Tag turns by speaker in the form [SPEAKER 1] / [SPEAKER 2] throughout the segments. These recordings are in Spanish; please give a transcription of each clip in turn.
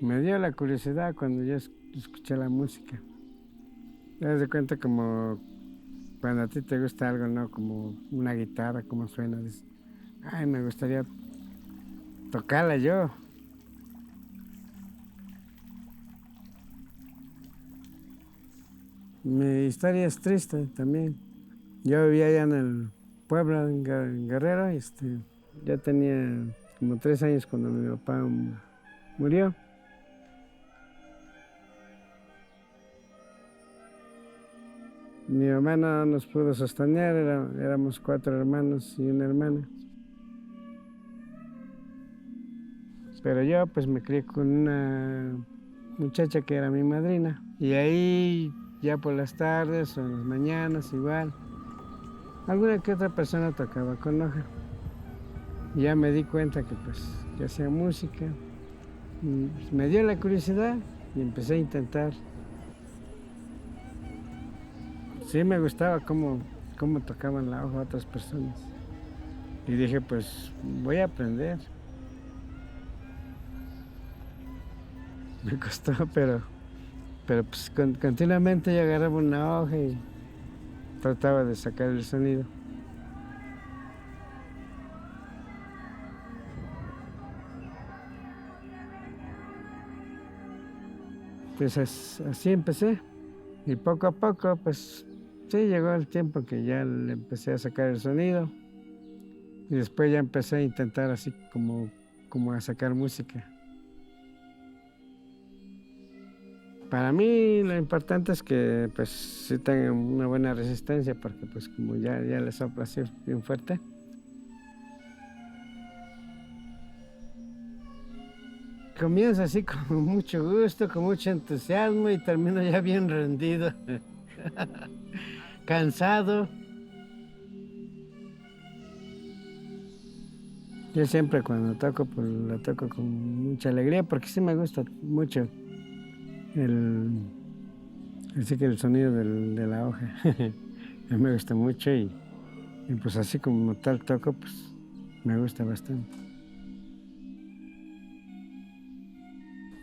[SPEAKER 1] Me dio la curiosidad cuando yo escuché la música. Te das de cuenta como cuando a ti te gusta algo, ¿no? Como una guitarra, cómo suena. Dices, ay, me gustaría tocarla yo. Mi historia es triste también. Yo vivía allá en el pueblo, en Guerrero, y ya tenía como 3 años cuando mi papá murió. Mi mamá no nos pudo sostener, éramos 4 hermanos y una hermana. Pero yo pues me crié con una muchacha que era mi madrina. Y ahí ya por las tardes o en las mañanas igual, alguna que otra persona tocaba con hoja. Y ya me di cuenta que pues que hacía música. Y pues, me dio la curiosidad y empecé a intentar. Sí me gustaba cómo tocaban la hoja otras personas. Y dije, pues voy a aprender. Me costó, pero pues continuamente yo agarraba una hoja y trataba de sacar el sonido. Pues así empecé. Y poco a poco, pues sí, llegó el tiempo que ya le empecé a sacar el sonido. Y después ya empecé a intentar así como a sacar música. Para mí lo importante es que pues sí tengan una buena resistencia porque pues como ya les sopla así bien fuerte. Comienza así con mucho gusto, con mucho entusiasmo y termino ya bien rendido, cansado. Yo siempre cuando toco, pues lo toco con mucha alegría porque sí me gusta mucho el, así que el sonido de la hoja. A mí me gusta mucho y pues así como tal toco, pues me gusta bastante.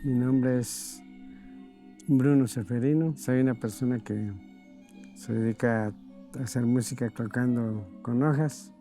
[SPEAKER 1] Mi nombre es Bruno Seferino. Soy una persona que se dedica a hacer música tocando con hojas.